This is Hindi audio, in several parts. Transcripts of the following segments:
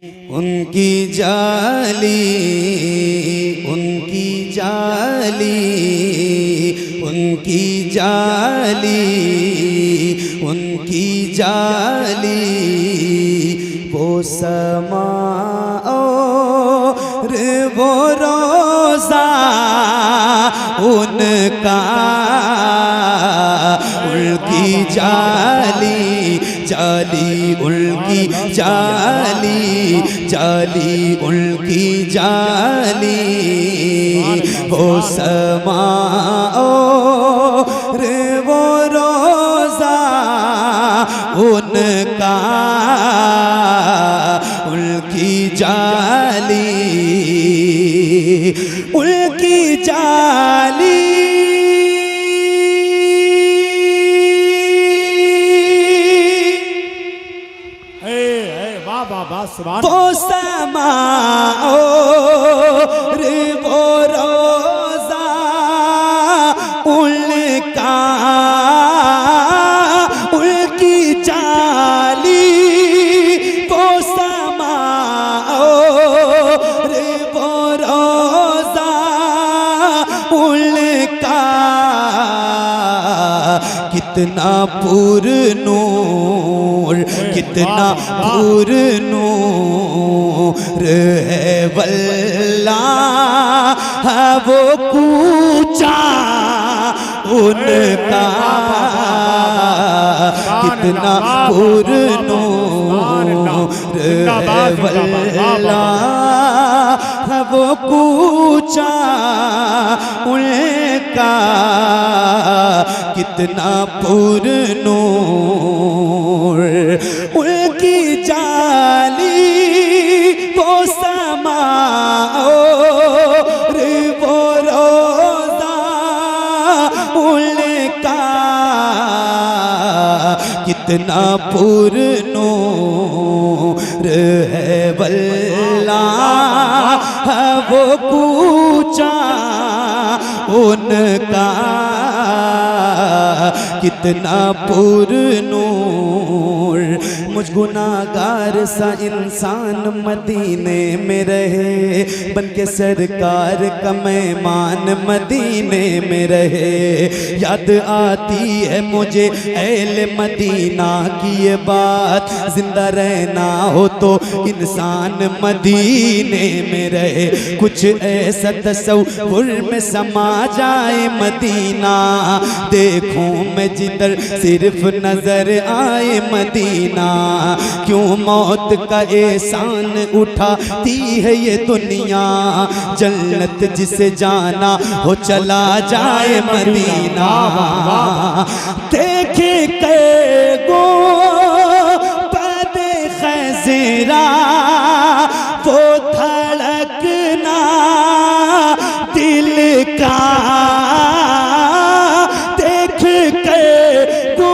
उनकी जाली, उनकी जाली, उनकी जाली, उनकी जाली, वो समा और वो रोज़ा उनका, उनकी जाली, जाली उनकी जाली, जाली उनकी जाली, वो समा और वो रोज़ा उनका, उनकी जाली, उनकी जाली, वो समा और वो रोज़ा उनका, उनकी जाली, वो समा और वो रोज़ा उनका, कितना पुरनूर, कितना पुरनूर है वल्लाह वो कूचा उनका, कितना पुरनूर है वल्लाह वो कूचा उनका, कितना पुरनूर, उनकी जाली, वो समा और वो रोज़ा उनका, कितना पुरनूर है वल्लाह वो कूचा उनका, कितना पुरनूर। मुझ गुनाहगार सा इंसान मदीने में रहे, बन के सरकार का मेहमान मदीने में रहे, याद आती है मुझे अहले मदीना की ये बात, जिंदा रहना हो तो इंसान मदीने में रहे, कुछ ऐसा तसव्वुर में समा जाए मदीना, देखूं मैं जिधर सिर्फ नजर आए मदीना, क्यों मौत का एहसान उठाती है ये दुनिया, जन्नत जिसे जाना हो चला जाए मदीना, देखे के गो पदे खैज़रा वो धड़कना दिल का, देख के गो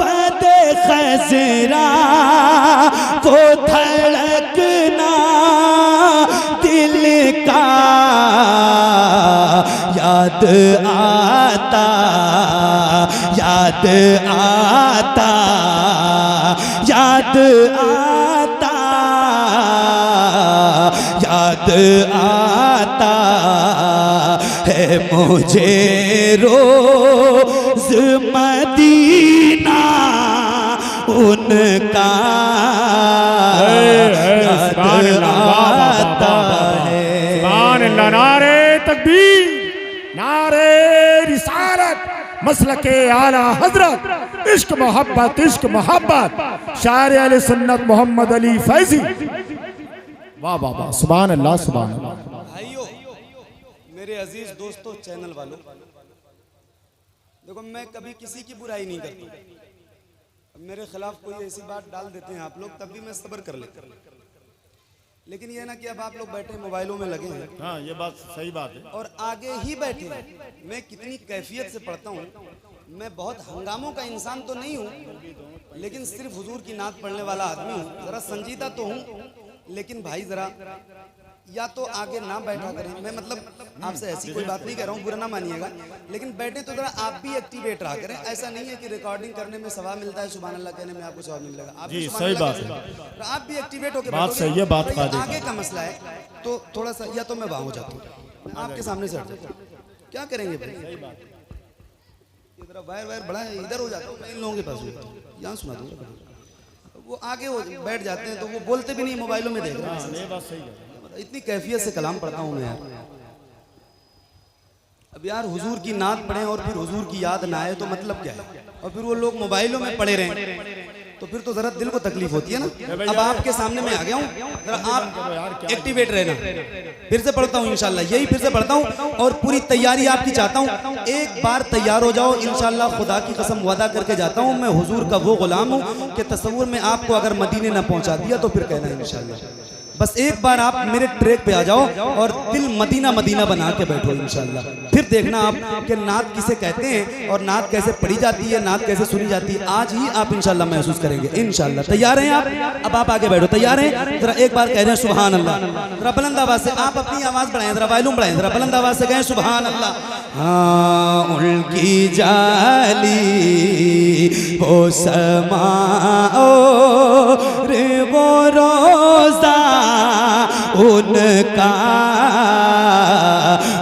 पदे खैज़रा वो धड़कना दिल का, याद आता, याद आता, याद आता, याद आता है मुझे रोज़ मदीना उनका, याद आता है। नारे तकबीर, नारे रिसालत, मसलके आला हजरत, इश्क मोहब्बत, इश्क मोहब्बत, शायर अहले सुन्नत मोहम्मद अली फैजी। वाह वाह वाह, सुभान अल्लाह, सुभान अल्लाह। भाइयों, मेरे अजीज दोस्तों, चैनल वालों, देखो मैं कभी किसी की बुराई नहीं करता, मेरे खिलाफ कोई ऐसी बात डाल देते हैं आप लोग तब भी मैं सब्र कर लेता, लेकिन ये ना कि अब आप लोग बैठे मोबाइलों में लगे हैं, हाँ ये बात सही बात है, और आगे ही बैठे हैं। मैं कितनी कैफियत से पढ़ता हूँ, मैं बहुत हंगामों का इंसान तो नहीं हूँ, लेकिन सिर्फ हुजूर की नात पढ़ने वाला आदमी हूँ, ज़रा संजीदा तो हूँ, लेकिन भाई ज़रा या तो आगे ना बैठा करें, मैं मतलब आपसे ऐसी कोई बात नहीं कह रहा हूँ, बुरा ना मानिएगा, लेकिन बैठे तो जरा आप भी एक्टिवेट रहा करें। ऐसा नहीं है कि रिकॉर्डिंग करने में सवाब मिलता है, सुभान अल्लाह कहने में आपको सवाब मिलेगा। आप जी, भी सुभान सही अल्लाह बात कह है। सकते हैं। आप भी एक्टिवेट होकर बात बैठोगे, सही है, बात तो ये कायदे आगे का मसला है, तो थोड़ा सा या तो मैं वहाँ हो जाता हूँ, आपके सामने से हट जाता हूँ, क्या करेंगे भाई? इधर वायर बड़ा है, इधर हो जाता हूँ, मैं इन लोगों के पास हो जाता हूँ, यहाँ सुना दूँगा। वो आगे हो बैठ जाते हैं तो वो बोलते भी नहीं, मोबाइलों में देख रहे हैं। ये बात सही है। इतनी कैफियत से कलाम पढ़ता हूँ मैं यार। अब यार हुजूर की नात पढ़े और फिर हुजूर की याद ना आए तो मतलब क्या है? और फिर वो लोग मोबाइलों में पड़े रहें तो फिर तो जरा दिल को तकलीफ होती है ना। अब आपके सामने मैं आ गया हूँ, जरा आप एक्टिवेट रहना। फिर से पढ़ता हूँ इंशाल्लाह, यही फिर से पढ़ता हूँ और पूरी तैयारी आपकी चाहता हूँ। एक बार तैयार हो जाओ इंशाल्लाह, खुदा की कसम वादा करके जाता हूँ, मैं हुजूर का वो गुलाम हूँ कि तसव्वुर में आपको अगर मदीने ना पहुँचा दिया तो फिर कहना इंशाल्लाह। बस एक बार आप मेरे ट्रैक पे आ जाओ और दिल मदीना मदीना बना के बैठो इंशाल्लाह। फिर देखना आप कि नात किसे कहते हैं और नात कैसे पढ़ी जाती है, नात कैसे सुनी जाती है, आज ही आप इंशाल्लाह महसूस करेंगे इंशाल्लाह। तैयार हैं आप? अब आप आगे बैठो, तैयार हैं? जरा एक बार कह रहे हैं सुभान अल्लाह, जरा बुलंद आवाज से आप अपनी आवाज बढ़ाएं, जरा वॉल्यूम बढ़ाएं, जरा बुलंद आवाज से कहें सुभान अल्लाह। हाँ उनकी जाली हो समाओ रे वो रोजा उनका,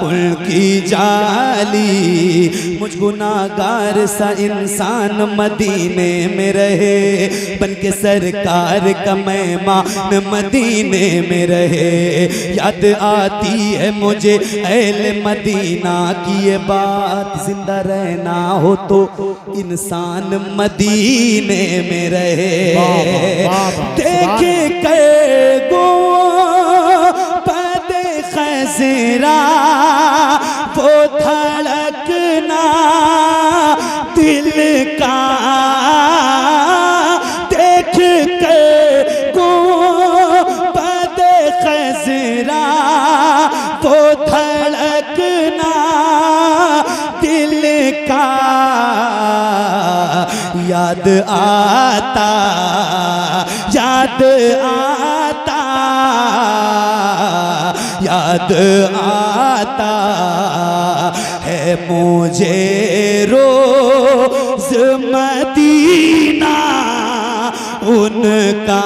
उनकी जाली मुझ गुनाहगार सा इंसान मदीने में रहे, बन के सरकार का मेहमान मदीने में रहे। याद आती है मुझे अहले मदीना की ये बात, जिंदा रहना हो तो इंसान मदीने में रहे। देखे के गो पद खजरा वो धड़कना दिल का, देख के गो पद खजरा वो धड़कना दिल का, याद आता याद आता याद आता है मुझे रोज मदीना उनका,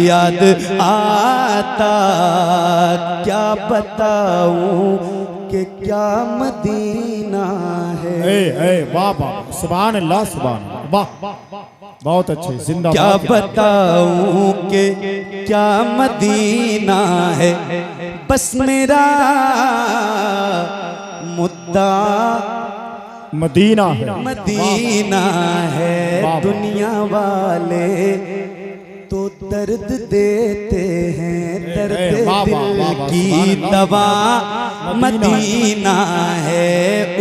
याद आता। क्या बताऊं कि क्या मदीना है। वाह वाह, सुभान अल्लाह, सुभान अल्लाह, वाह, बहुत अच्छे, जिंदाबाद। क्या बताऊं कि क्या मदीना है, बस मेरा मुद्दा मदीना है, मदीना है। दुनिया वाले तो दर्द देते हैं, दर्द दिल की दवा मदीना है।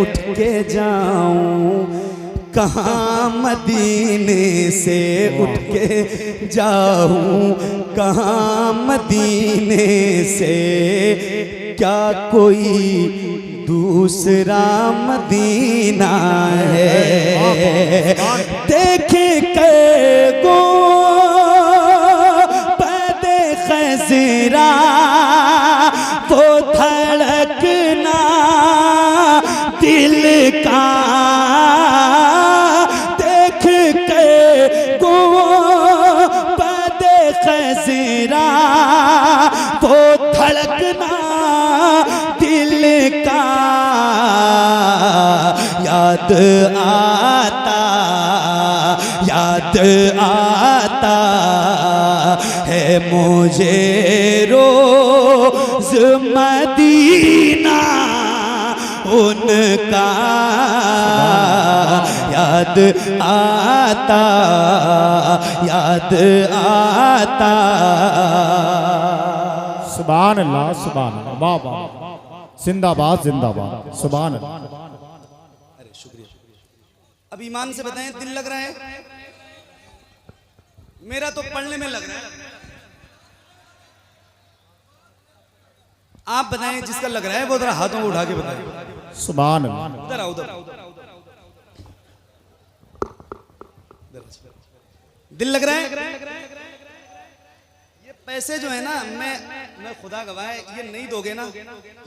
उठ के जाऊं कहाँ मदीने से, उठ के जाऊं कहाँ मदीने से, क्या कोई दूसरा मदीना है। देखे के गो पदे खजरा वो धड़कना दिल का, देख के गो पदे खजरा वो धड़कना दिल का, याद आता याद आता है मुझे रोज मदीना उनका, याद आता याद आता। सुभान अल्लाह, सुभान अल्लाह, वाह वाह, जिंदाबाद जिंदाबाद, सुभान अल्लाह। अरे शुक्रिया। अब ईमान से बताएं, दिल लग रहा है? मेरा तो पढ़ने में लग रहा है। आप बताएं जिसका लग रहा है वो जरा हाथों को उठा के बताएं। सुभान अल्लाह। उधर आओ, उधर दिल लग रहा है? ये पैसे जो है ना, मैं खुदा गवाह है, ये नहीं दोगे ना,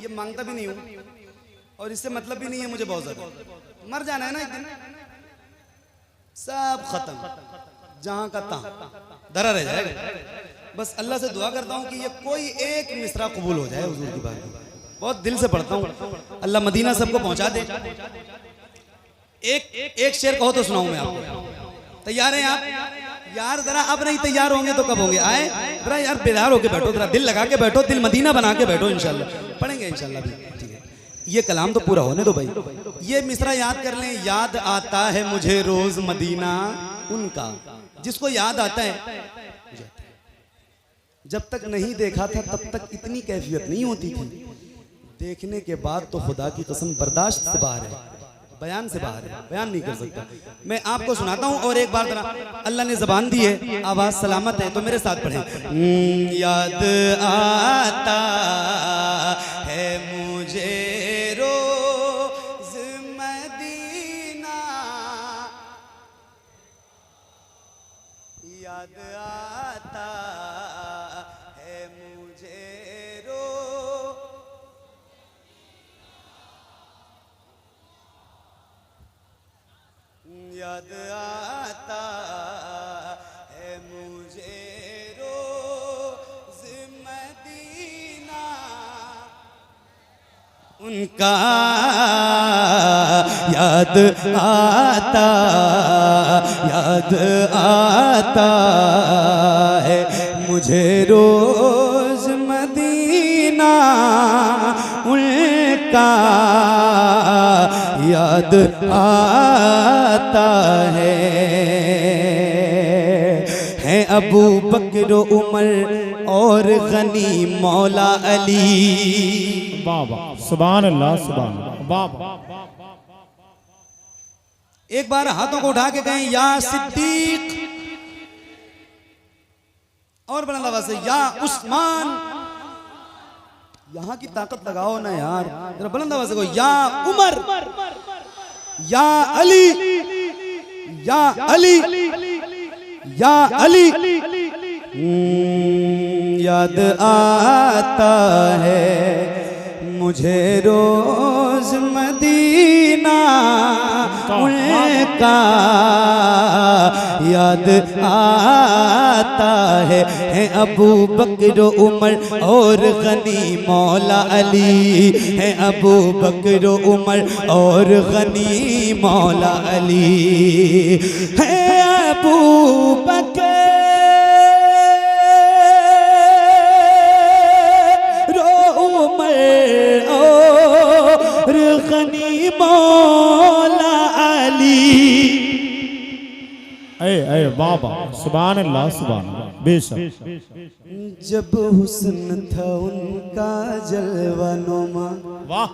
ये मांगता भी नहीं हूँ और इससे मतलब भी नहीं है मुझे बहुत ज्यादा। मर जाना है ना एक दिन, सब खत्म, जहां का तहां धरा रह जाएगा। बस अल्लाह से दुआ करता हूँ कि ये कोई एक मिसरा कबूल हो जाए हुजूर की बात में। बहुत दिल से पढ़ता हूँ, अल्लाह मदीना सबको पहुंचा दे। एक शेर कहो तो सुनाऊं मैं आपको। तैयार हैं आप? यार जरा अब नहीं तैयार होंगे तो कब होंगे? आए जरा यार, बेदार होके बैठो, जरा दिल लगा के बैठो, दिल मदीना बना के बैठो। इंशाल्लाह पढ़ेंगे इंशाल्लाह भी, ठीक है। ये कलाम तो पूरा होने दो भाई। ये मिसरा याद कर लें। याद आता है मुझे रोज मदीना उनका, जिसको याद आता है। जब तक नहीं देखा था तब तक इतनी कैफियत नहीं होती थी, देखने के बाद तो खुदा की कसम बर्दाश्त से बाहर है, बयान से बाहर है, बयान नहीं कर सकता। मैं आपको सुनाता हूँ और एक बार जरा, अल्लाह ने जबान दी है, आवाज सलामत है, तो मेरे साथ पढ़ें। याद आता है मुझे रोज मदीना, याद आता है मुझे याद आता है मुझे रोज मदीना उनका, याद आता है मुझे रोज मदीना उनका, याद आता है अबू बकर उमर और गनी मौला अली। बाबा सुभान अल्लाह, सुभान अल्लाह, बाबा। एक बार हाथों को उठा के कहें या सिद्दीक, और बुलंद आवाज से या उस्मान। यहां की ताकत लगाओ ना यार, जरा बुलंद आवाज से कहो या उमर, या अली, या अली, या अली। याद आता है मुझे रोज मदीना उनका, याद आता है अबू बकर उमर और गनी मौला अली, है अबू बकर उमर और गनी मौला अली, है अबू बकर गनी मौला अली। अरे बाबा सुभान अल्लाह, सुभान अल्लाह, बेशक। जब हुस्न था उनका जलवा नुमा, वाह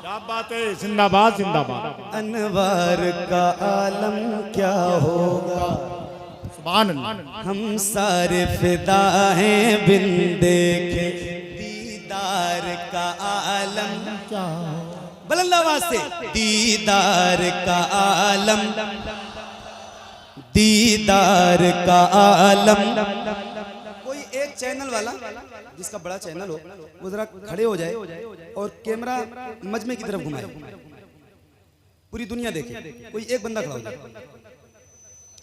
क्या बात है, जिंदाबाद जिंदाबाद। अनवार का आलम क्या होगा, सुभान अल्लाह। हम सारे फिदा हैं बिन देखे दीदार का आलम क्या, बुलंद आवाज से दीदार का आलम, दीदार का आलम। कोई एक चैनल वाला जिसका बड़ा चैनल हो वो जरा खड़े हो जाए और कैमरा मजमे की तरफ घुमाए, पूरी दुनिया देखे। कोई एक बंदा खड़ा हो जाए,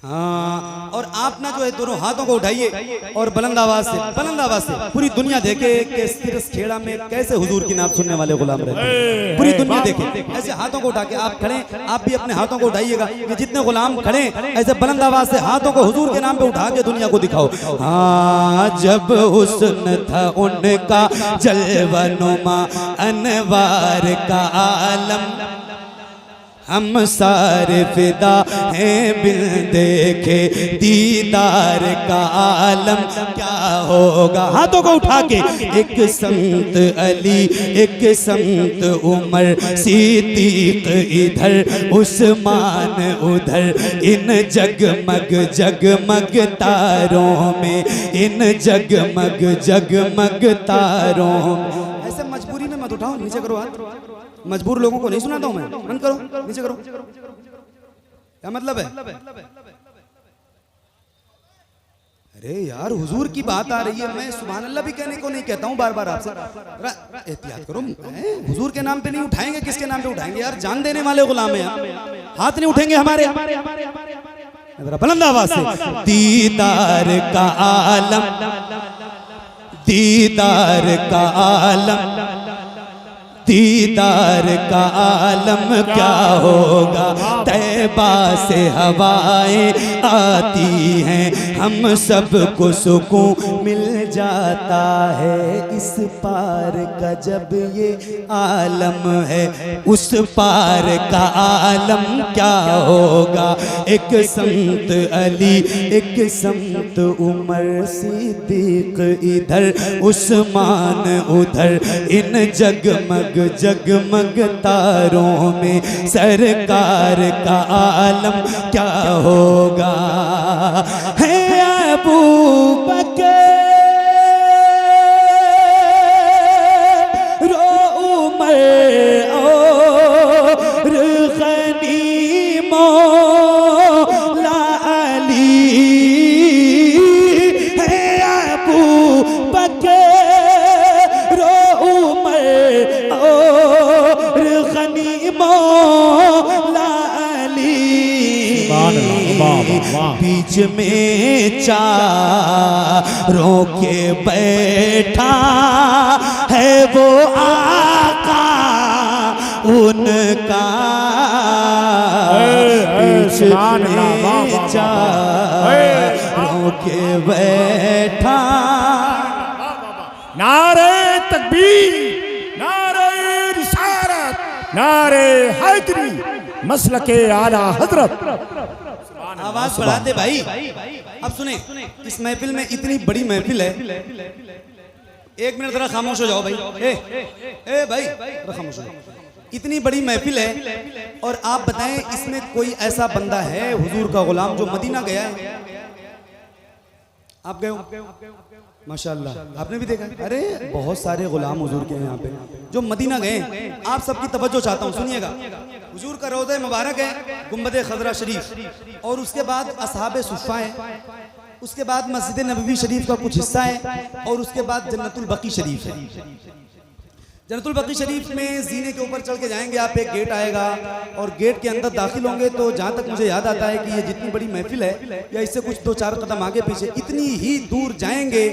हाँ। और आप ना जो है दोनों हाथों को उठाइए और बुलंद आवाज से पूरी दुनिया देखे कि सिरस खेड़ा में कैसे हुजूर की नात सुनने वाले गुलाम रहते हैं। पूरी दुनिया देखे, ऐसे हाथों को उठा के आप खड़े, आप भी अपने हाथों को उठाइएगा। ये जितने गुलाम खड़े ऐसे बुलंद आवाज से हाथों को हुजूर के नाम पे उठा के दुनिया को दिखाओ। हाँ, जब हुस्न था उनका जलवा नुमा अनवार का आलम, हम सारे फिदा हैं बिन देखे दीदार का आलम क्या होगा। हाथों को उठा के एक संत अली, एक संत उमर, सिद्दीक इधर उस्मान उधर, इन जगमग जगमग तारों में, इन जगमग जगमग तारों में। ऐसे मजबूरी में मत उठाओ, नीचे करो हाथ। मजबूर लोगों को नहीं सुनाता हूं मैं, बंद करो, नीचे करो। क्या मतलब है? अरे यार हुजूर की बात आ रही है, मैं सुभान अल्लाह भी कहने को नहीं कहता हूँ बार बार आपसे, एहतियात करो। हुजूर के नाम पे नहीं उठाएंगे, किसके नाम पे उठाएंगे यार? जान देने वाले गुलाम हैं, हाथ नहीं उठेंगे हमारे। बुलंद आवाज से दीदार का आलम, दीदार का आलम, दीदार का आलम क्या होगा। तैबा से हवाएं आती हैं, हम सबको सुकून मिल जाता है। इस पार का जब ये आलम है, उस पार का आलम क्या होगा। एक संत अली, एक संत उमर सिद्दीक इधर, उस्मान उधर, इन जगमग जगमग तारों में सरकार का आलम क्या होगा। है अबू बकर रो उमर और गनीमो ला अली, है अबू बकर रो उमर और गनीमो ला अली। बीच में चारों के बैठा है वो आका उनका। बीच में चारों के बैठा। नारे तकबीर, नारे रिसालत, नारे हैदरी, मसलके आला हजरत। आवाज बढ़ा दे भाई। अब सुने, इस महफिल में, इतनी बड़ी महफिल है, एक मिनट जरा खामोश हो जाओ भाई। ए भाई जरा खामोश हो जाओ। इतनी बड़ी महफिल है और आप बताएं इसमें कोई ऐसा बंदा है हुजूर का गुलाम जो मदीना गया है? आप गए हो? माशाल्लाह, आपने भी देखा? अरे बहुत सारे गुलाम हुजूर के हैं यहाँ पे जो मदीना गए। आप सबकी तवज्जो चाहता हूँ, सुनिएगा। हुजूर का रोज़ा मुबारक है, गुंबद खजरा शरीफ, और उसके बाद असहाबे सुफ़ा है, उसके बाद मस्जिद नबवी शरीफ का कुछ हिस्सा है, और उसके बाद जन्नतुल बकी शरीफ है। जन्नतुल बकी शरीफ में जीने के ऊपर चढ़ के जाएंगे आप, एक गेट आएगा और गेट के अंदर दाखिल होंगे तो जहाँ तक मुझे याद आता है कि ये जितनी बड़ी महफिल है या इससे कुछ 2-4 कदम आगे पीछे इतनी ही दूर जाएंगे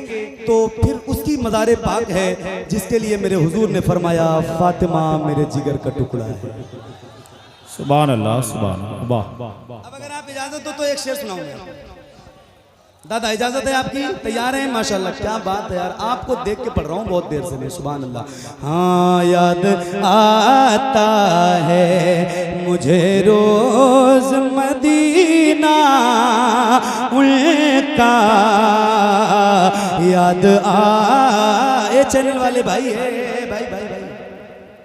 तो फिर उसकी मज़ार पाक है जिसके लिए मेरे हुजूर ने फरमाया फातिमा मेरे जिगर का टुकड़ा है। सुभान अल्लाह, सुभान अल्लाह। अब अगर आप इजाजत हो तो एक शेर सुनाऊंगा। दादा इजाजत है आपकी? तैयार हैं? माशाल्लाह, क्या बात है यार, आपको देख के पढ़ रहा हूँ बहुत देर से मैं। सुभान अल्लाह। हाँ याद आता है मुझे रोज मदीना उनका, याद ये चैनल वाले भाई है, भाई भाई भाई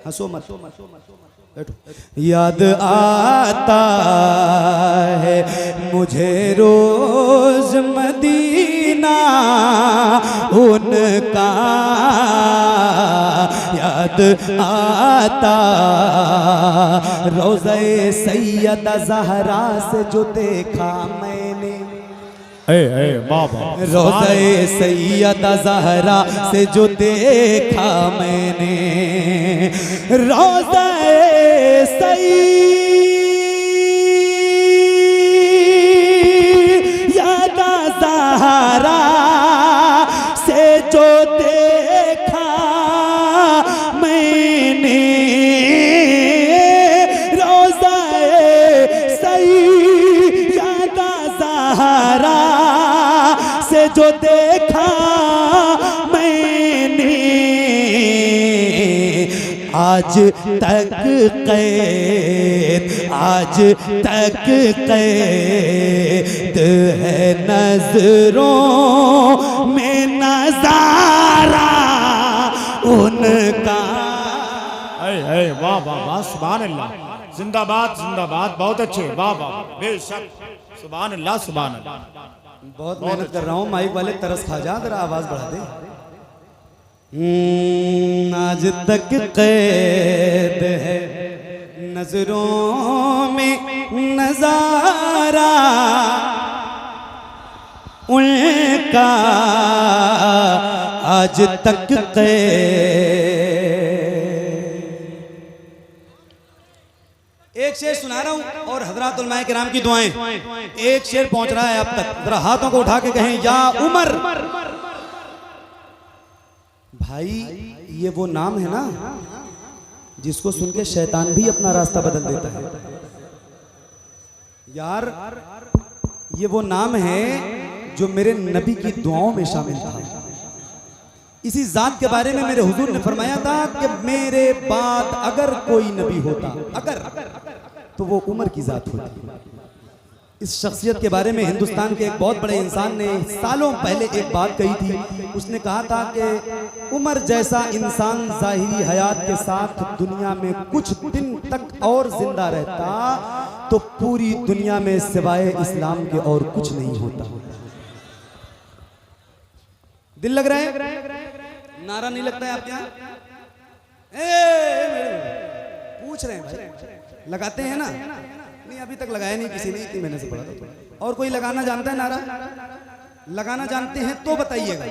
हंसो मत, बैठो। याद आता है मुझे रोज मदीना उनका, याद आता रोज़े सैयदा ज़हरा से जो देखा मैंने, रोज़े सैयदा ज़हरा से जो देखा मैंने, रोज़े सैयदा ज़हरा से जो देखा मैंने, रोज़े सैयदा ज़हरा से जो देखा मैंने, आज तक कैद, आज तक कैद है नजरों में नजारा उनका। वाह वाह वाह, सुभान अल्लाह, जिंदाबाद जिंदाबाद, बहुत अच्छे, वाह वाह, बेशक, सुभान अल्लाह, सुभान अल्लाह। बहुत मेहनत कर रहा हूँ, माइक वाले तरस खा जा, जरा आवाज बढ़ा दे। आज तक कैद है नजरों में नजारा उनका आज तक एक शेर सुना रहा हूं और हजरत उलमाए किराम की दुआएं। एक शेर पहुंच रहा है अब तक, जरा हाथों को उठा के कहें या उमर। भाई ये वो नाम है ना जिसको सुन के शैतान भी अपना रास्ता बदल देता है। यार ये वो नाम है जो मेरे नबी की दुआओं में शामिल था। इसी जात के बारे में मेरे हुजूर ने फरमाया था कि मेरे बाद अगर कोई नबी होता, अगर, तो वो उमर की जात होती। इस शख्सियत के बारे में हिंदुस्तान के एक बहुत बड़े इंसान ने सालों पहले एक बात कही थी। उसने कहा था कि उमर जैसा इंसान ज़ाहिरी हयात के साथ दुनिया में कुछ दिन तक और जिंदा रहता तो पूरी दुनिया में सिवाय इस्लाम के और कुछ नहीं होता। दिल लग रहा है? नारा नहीं लगता है आपके यहाँ? पूछ रहे हैं भाई, लगाते हैं ना? नहीं अभी तक लगाया नहीं किसी ने, इतनी महीने से पढ़ा था। और कोई लगाना जानता है नारा? लगाना जानते हैं तो बताइएगा।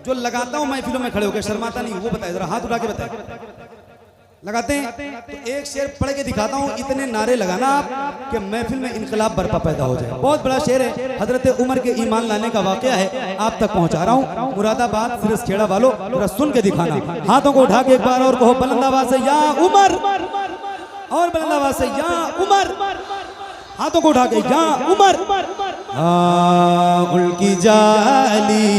जो लगाता हूं महफिलों में खड़े होकर, शर्माता नहीं, वो बताए, जरा हाथ उठा के बताए। लगाते हैं तो एक शेर पढ़ के दिखाता हूं, इतने नारे लगाना आप कि महफिल में इनकलाब बर्पा पैदा हो जाए। बहुत बड़ा शेर है, हजरत उमर के ईमान लाने का वाकया है, आप तक पहुंचा रहा हूं। मुरादाबाद सिरसखेड़ा वालों जरा सुन के दिखाना। हाथों को उठा के एक बार और कहो बुलंद आवाज से या उमर, और बुलंद आवाज से या उमर। हाथों को उठा के या उमर। उनकी जाली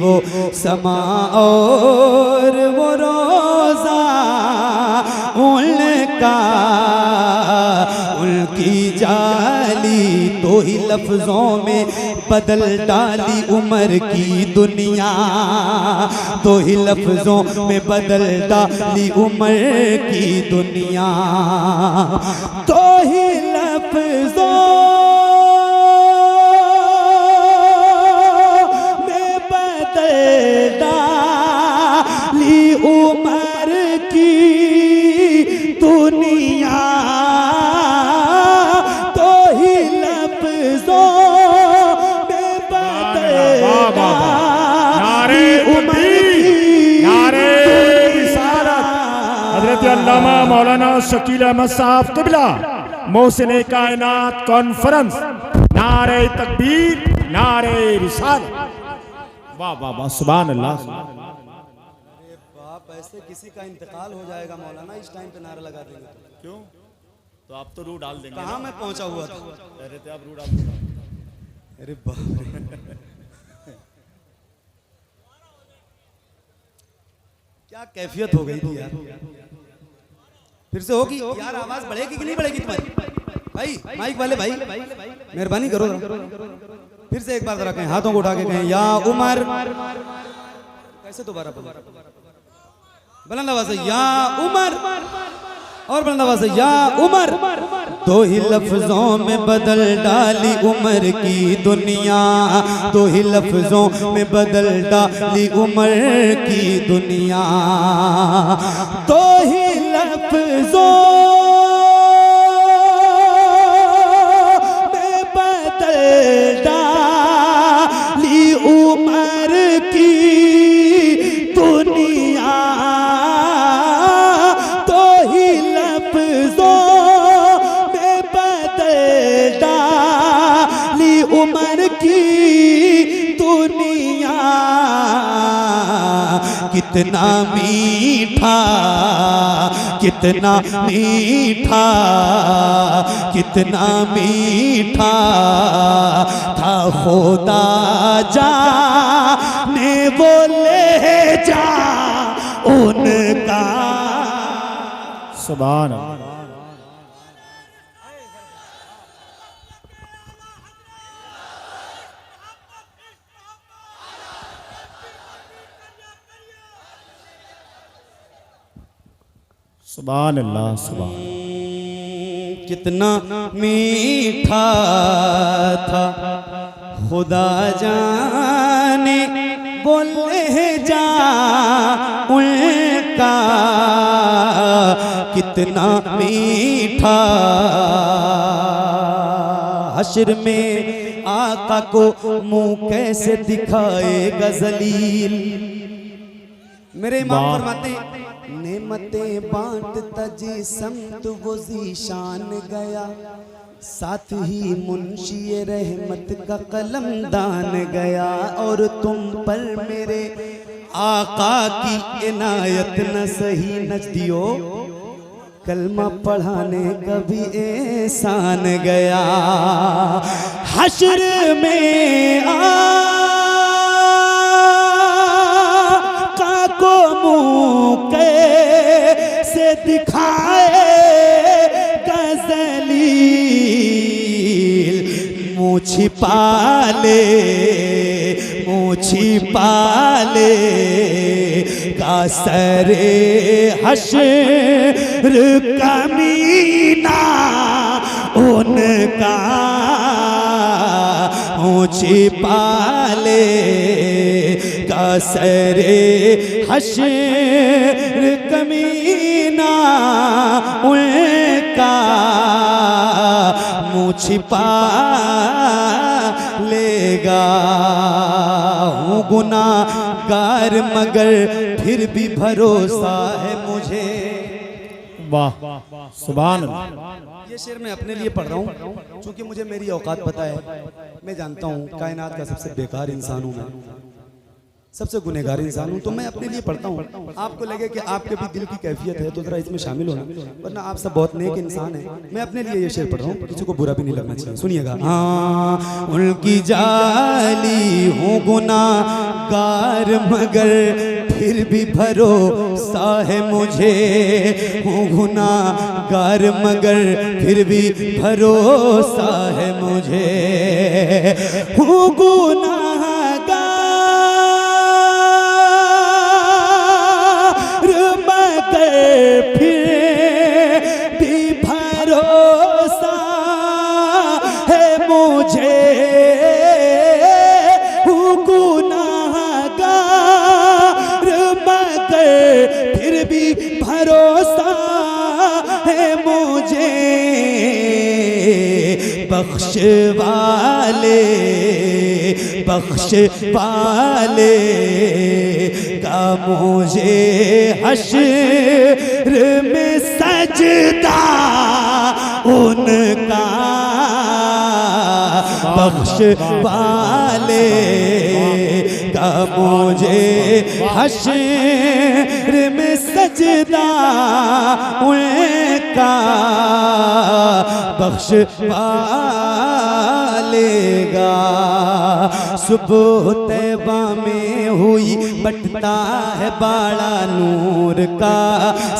वो समा और वो रोजा उनका, उनकी जाली तो ही लफ्जों में बदल डाली उमर की दुनिया, तो ही लफ्जों में बदल डाली उमर की दुनिया, तो ही लफ्जों में बदल डाली उमर की दुनिया, तो ही लफ्जों में बदल डाली उमर की दुनिया। हजरत अल्लामा मौलाना शकील अहमद साहब क़िबला मोहसिन कायनात कॉन्फ्रेंस, नारे तकबीर, नारे रिसालत। वाह वाह वाह, सुभान अल्लाह। अरे बाप, ऐसे किसी का इंतकाल हो जाएगा मौलाना, इस टाइम पे नारा लगा देंगे तो क्यों? तो आप तो रूह डाल देंगे। कहाँ मैं पहुंचा हुआ था? अरे तो आप रूह डाल देंगे। अरे बाप, क्या कैफियत हो गई थी यार। फिर से होगी यार, आवाज बढ़ेगी कि नहीं बढ़ेगी तुम्हारी? भाई माइक वाले भाई मेहरबानी करो, फिर से एक बार जरा कहें, हाथों को उठा के कहें या उमर। कैसे दोबारा बुलंद आवाज से या उमर, और बुलंद आवाज से या उमर। दो ही लफ्जों में बदल डाली उमर की दुनिया, दो ही लफ्जों में बदल डाली उमर की दुनिया, दो ही लफ्जों में बदल डाली उमर की दुनिया, तो ही लफ्जों में बदल डाली उमर की दुनिया। कितना मीठा, कितना मीठा, कितना मीठा था खुदा जाने वो ले जा उनका। सुभान अल्लाह। सुभान अल्लाह, सुभान। कितना मीठा था खुदा जाने बोले जा उनका, कितना मीठा। हश्र में आका को मुंह कैसे दिखाएगा जलील। मेरे इमाम फरमाते नेमतें बांटता जिस्म तो वो ज़ीशान गया, साथ ही मुंशी रहमत का कलम दान गया। और तुम पर मेरे आका की इनायत न सही नजदियो, कलमा पढ़ाने का भी एहसान गया। हश्र में आका को मुंह कैसे दिखाए गजलील, मुँह छिपा ले का सरे हश्र कमीना उनका, मुँह छिपा ले का सरे हश्र कमीना उनका, मुँह छिपा लेगा। हूँ गुनाहगार मगर फिर भी भरोसा है मुझे। वाह सुभान अल्लाह। ये शेर मैं अपने लिए पढ़ रहा हूँ क्योंकि मुझे मेरी औकात पता है। मैं जानता हूँ कायनात का सबसे बेकार इंसान हूँ मैं, सबसे गुनहगार इंसान हूँ, तो मैं अपने लिए पढ़ता हूँ। आपको लगे कि आपके भी दिल की कैफियत है तो जरा इसमें शामिल होना, वरना आप सब बहुत नेक इंसान हैं। मैं अपने लिए ये शेर पढ़ रहा हूँ, किसी को बुरा भी नहीं लगना चाहिए। सुनिएगा। हाँ उनकी जाली हूँ गुनाहगार मगर फिर भी भरोसा है मुझे, हूँ गुनाहगार मगर फिर भी भरोसा है मुझे, हूँ फिर भी भरोसा है मुझे, हूँ गुनाहगार मगर फिर भी भरोसा है मुझे। बख्श वाले का मुझे हश्र में सजदा उनका, बख्श वाले का मुझे हश्र में सजदा उनका, बख्श वालेगा। सुबह तैबा में हुई बटता है बाड़ा नूर का,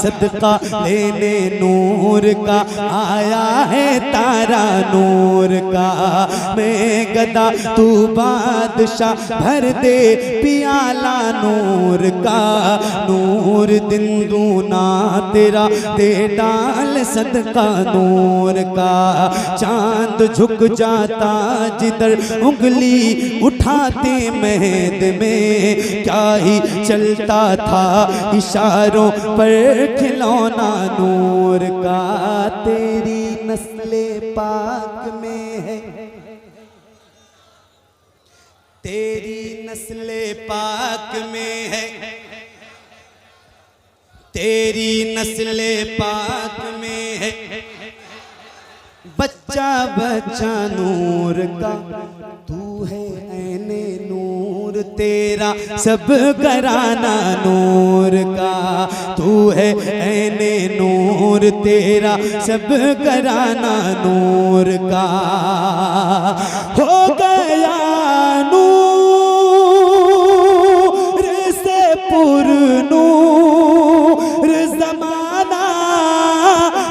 सदका लेने नूर का आया है तारा नूर का। मैं गदा तू बादशाह भर दे पियाला नूर का, नूर दिन दूना तेरा दे डाल सदका नूर का। चांद झुक जाता जिधर उंगली उठाते महद में, क्या ही चलता था इशारों पर खिलौना नूर का। तेरी नस्ले पाक में है, तेरी नस्ले पाक में है, तेरी नस्ले पाक में है, बच्चा बच्चा नूर का तू है ऐने नूर, तेरा सब घराना नूर का तू है ऐने नूर, तेरा सब घराना नूर का। हो गया नूर से पुरनूर ज़माना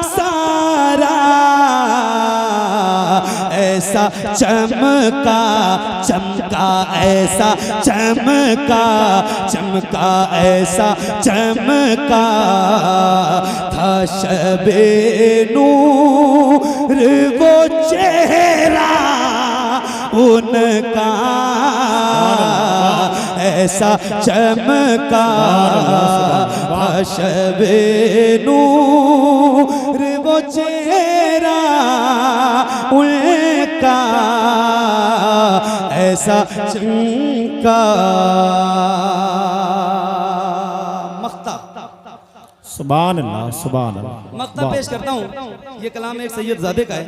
सारा, ऐसा चमका चमका ऐसा चमका चमका ऐसा चमका था शबे नूर वो चेहरा उनका, ऐसा चमका शबे नूर वो चेहरा उनका ऐसा चमका। मख्ता सुभान अल्लाह सुभान अल्लाह। मख्ता पेश करता हूँ। ये कलाम एक सैयद ज़ादे का है,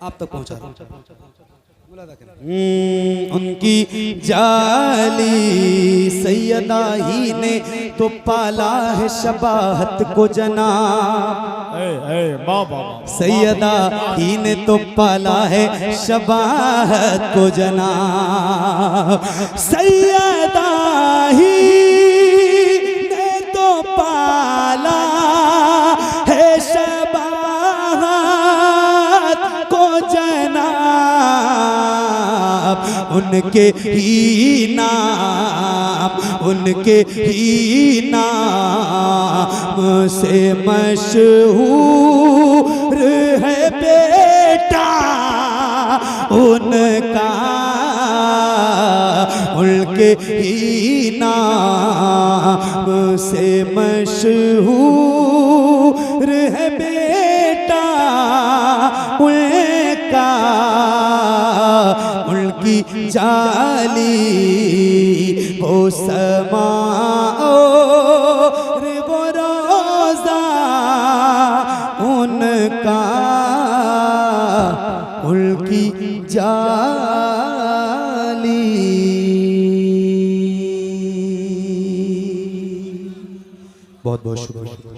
आप तक पहुँचा रहा हूँ। उनकी जाली सैयदा ही ने तो पाला है शबाहत को जनाब। सैयदा ही ने तो पाला है शबाहत को जनाब। सैयदा ही ने तो पाला है शबाहत को जनाब। उनके ही नाम से मशहूर है बेटा उनका। उनके ही नाम से मशहूर है बेटा उनका। उनकी जाली वो समा और वो रोज़ा उनका। उनकी जाली। बहुत बहुत शुक्रिया।